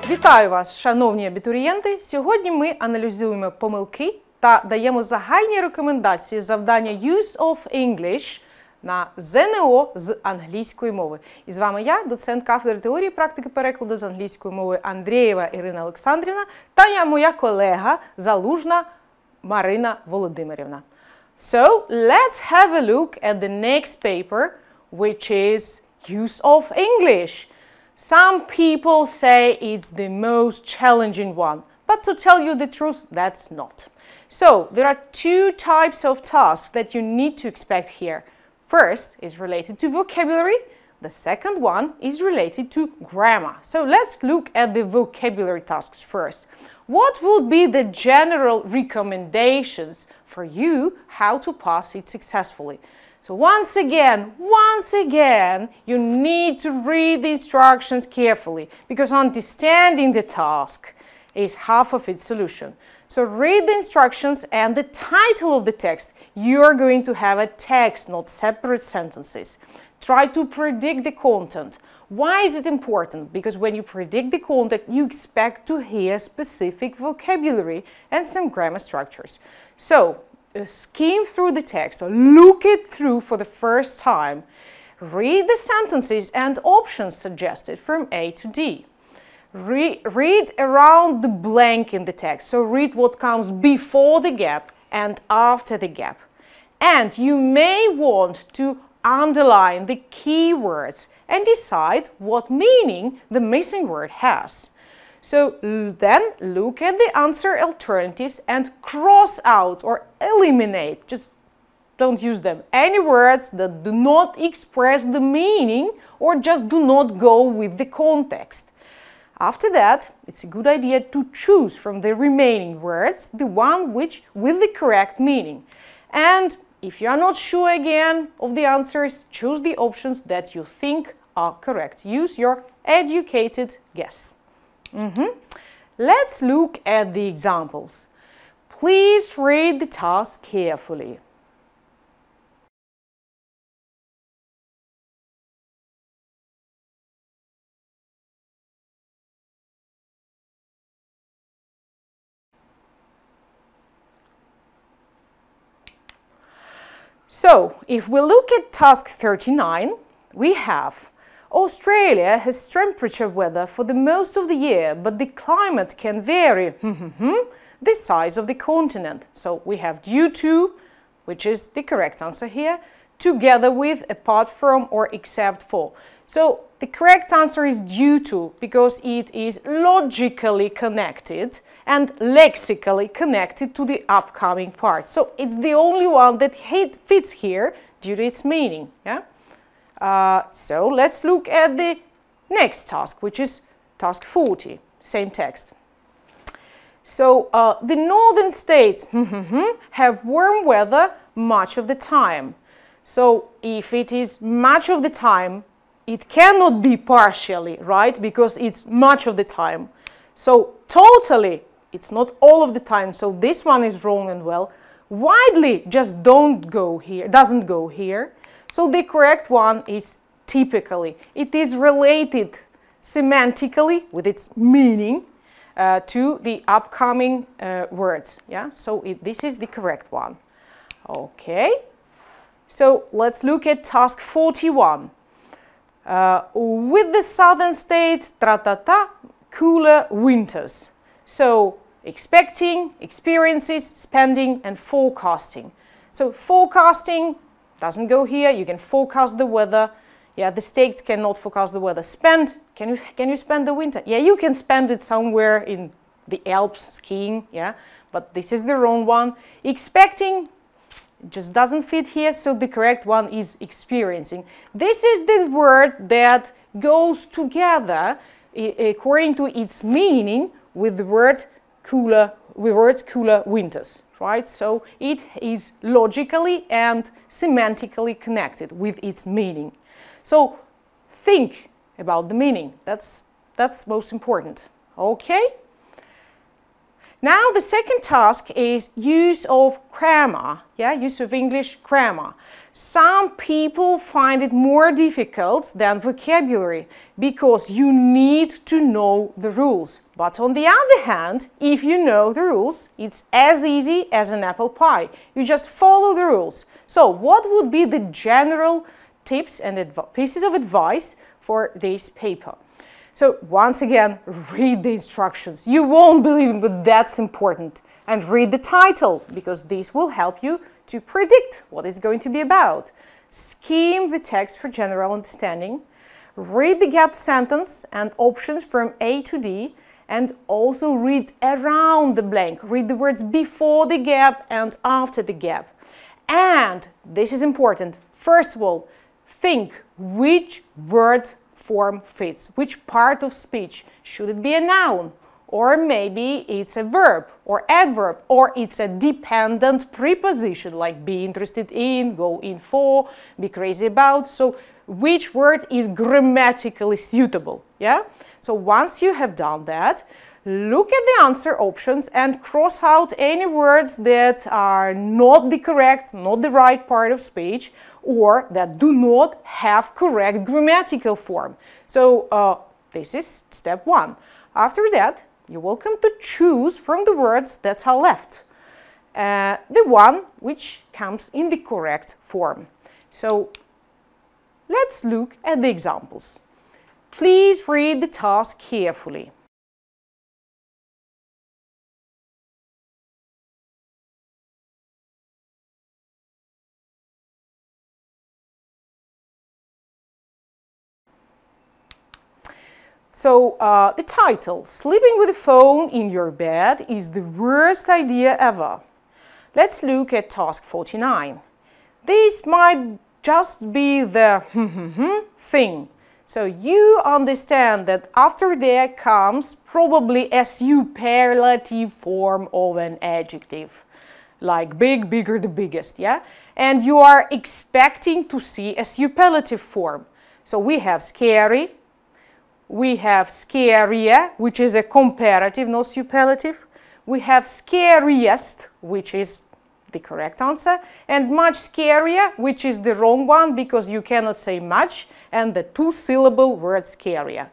Вітаю вас, шановні абітурієнти! Сьогодні ми аналізуємо помилки та даємо загальні рекомендації завдання Use of English на ЗНО з англійської мови. І з вами я, доцент кафедри теорії, практики, перекладу з англійської мови Андрєєва Ірина Олександрівна та моя колега Залужна Марина Володимирівна. So, let's have a look at the next paper, which is Use of English. Some people say it's the most challenging one, but to tell you the truth, that's not. So, there are two types of tasks that you need to expect here. First is related to vocabulary, the second one is related to grammar. So, let's look at the vocabulary tasks first. What would be the general recommendations for you how to pass it successfully? So once again, you need to read the instructions carefully, because understanding the task is half of its solution. So read the instructions and the title of the text. You are going to have a text, not separate sentences. Try to predict the content. Why is it important? Because when you predict the content, you expect to hear specific vocabulary and some grammar structures. So, skim through the text, look it through for the first time, read the sentences and options suggested from A to D. Read around the blank in the text, so read what comes before the gap and after the gap. And you may want to underline the key words and decide what meaning the missing word has. So then look at the answer alternatives and cross out or eliminate, just don't use them, any words that do not express the meaning or just do not go with the context. After that, it's a good idea to choose from the remaining words the one which with the correct meaning. And if you are not sure again of the answers, choose the options that you think are correct. Use your educated guess. Let's look at the examples. Please read the task carefully. So, if we look at task 39, we have Australia has temperature weather for the most of the year, but the climate can vary the size of the continent. So we have due to, which is the correct answer here, together with, apart from, or except for. So the correct answer is due to, because it is logically connected and lexically connected to the upcoming part. So it's the only one that fits here due to its meaning. Yeah? So let's look at the next task, which is task 40, same text. So the northern states have warm weather much of the time. So if it is much of the time, it cannot be partially, right? Because it's much of the time. So totally, it's not all of the time. So this one is wrong and well. Widely just doesn't go here. So the correct one is typically. It is related semantically with its meaning to the upcoming words. Yeah, so this is the correct one. Okay, so let's look at task 41. With the southern states, cooler winters. So expecting, experiences, spending, and forecasting. So forecasting doesn't go here. You can forecast the weather. Yeah, the state cannot forecast the weather. Spend, can you spend the winter? Yeah, you can spend it somewhere in the Alps skiing, yeah, but this is the wrong one. Expecting just doesn't fit here, so the correct one is experiencing. This is the word that goes together according to its meaning with the word cooler winters. Right? So it is logically and semantically connected with its meaning. So think about the meaning. That's most important. Okay? Now the second task is use of grammar, use of English grammar. Some people find it more difficult than vocabulary because you need to know the rules. But on the other hand, if you know the rules, it's as easy as an apple pie. You just follow the rules. So what would be the general tips and pieces of advice for this paper? So once again, read the instructions. You won't believe it, but that's important. And read the title, because this will help you to predict what it's going to be about. Skim the text for general understanding. Read the gap sentence and options from A to D, and also read around the blank. Read the words before the gap and after the gap. And this is important. First of all, think which word form fits, which part of speech. Should it be a noun? Or maybe it's a verb or adverb, or it's a dependent preposition like be interested in, go in for, be crazy about. So which word is grammatically suitable? So once you have done that, look at the answer options and cross out any words that are not the correct, not the right part of speech, or that do not have correct grammatical form. So this is step one. After that, you're welcome to choose from the words that are left the one which comes in the correct form. So let's look at the examples. Please read the task carefully. So the title, Sleeping with a phone in your bed is the worst idea ever. Let's look at task 49. This might just be the thing. So you understand that after there comes probably a superlative form of an adjective, like big, bigger, the biggest, And you are expecting to see a superlative form. So we have scary, we have scarier, which is a comparative, not superlative. We have scariest, which is the correct answer, and much scarier, which is the wrong one because you cannot say much, and the two-syllable word scarier.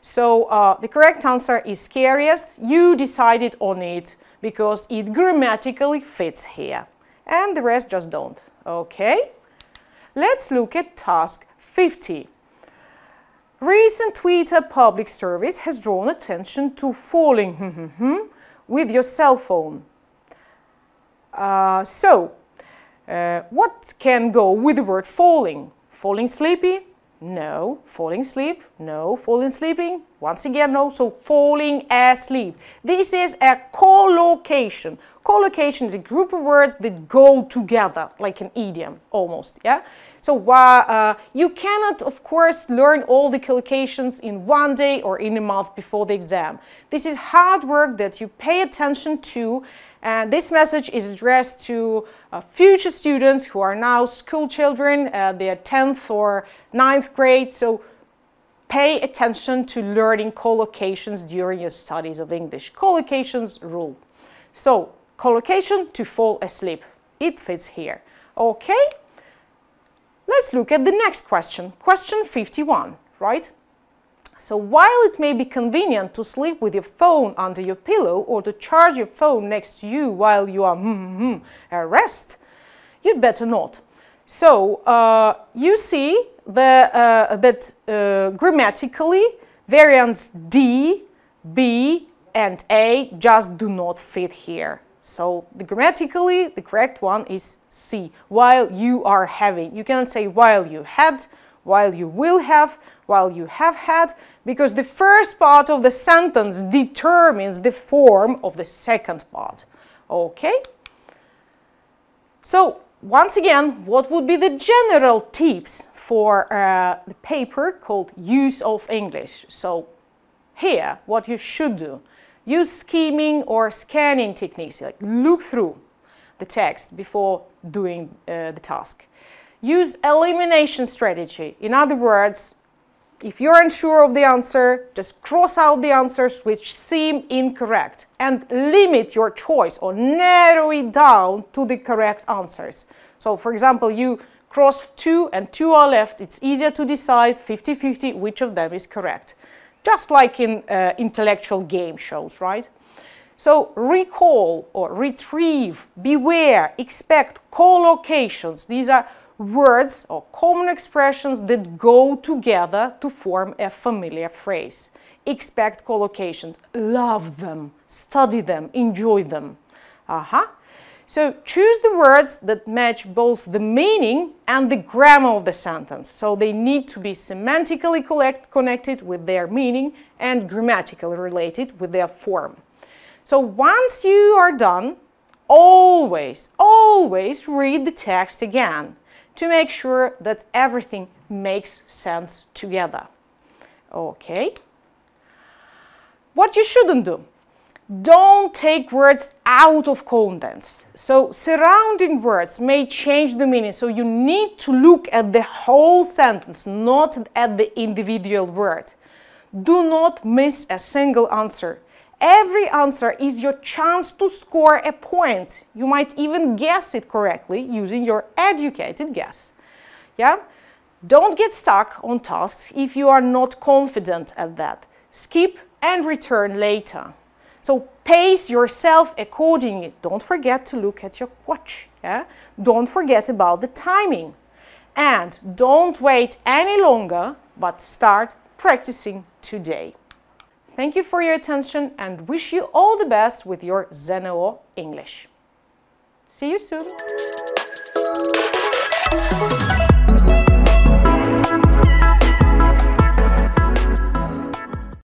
So the correct answer is scariest. You decided on it because it grammatically fits here, and the rest just don't. Okay, let's look at task 50. Recent Twitter public service has drawn attention to falling with your cell phone. What can go with the word falling? Falling sleepy? No. Falling asleep? No. Falling sleeping? Once again, no. So falling asleep. This is a collocation. Collocation is a group of words that go together, like an idiom, almost, So you cannot, of course, learn all the collocations in one day or in a month before the exam. This is hard work that you pay attention to, and this message is addressed to future students who are now school children, they are 10th or 9th grade, so pay attention to learning collocations during your studies of English. Collocations rule. So, collocation, to fall asleep. It fits here. Okay? Let's look at the next question. Question 51, right? So while it may be convenient to sleep with your phone under your pillow or to charge your phone next to you while you are at rest, you'd better not. So you see that grammatically variants D, B, and A just do not fit here. So grammatically, the correct one is C, while you are having. You cannot say while you had, while you will have, while you have had, because the first part of the sentence determines the form of the second part. Okay? So, once again, what would be the general tips for the paper called Use of English? So, here, what you should do. Use skimming or scanning techniques, like look through the text before doing the task. Use elimination strategy. In other words, If you're unsure of the answer, just cross out the answers which seem incorrect and limit your choice or narrow it down to the correct answers. So, for example, you cross 2 and 2 are left. It's easier to decide 50-50 which of them is correct. Just like in intellectual game shows, right? So, recall or retrieve, beware, expect, collocations. These are words or common expressions that go together to form a familiar phrase. Expect collocations, love them, study them, enjoy them. So choose the words that match both the meaning and the grammar of the sentence. So they need to be semantically connected with their meaning and grammatically related with their form. So once you are done, always read the text again to make sure that everything makes sense together. Okay? What you shouldn't do. Don't take words out of context. So surrounding words may change the meaning. So you need to look at the whole sentence, not at the individual word. Do not miss a single answer. Every answer is your chance to score a point. You might even guess it correctly using your educated guess. Yeah? Don't get stuck on tasks if you are not confident at that. Skip and return later. So pace yourself accordingly. Don't forget to look at your watch. Yeah? Don't forget about the timing. And don't wait any longer, but start practicing today. Thank you for your attention and wish you all the best with your ZNO English. See you soon!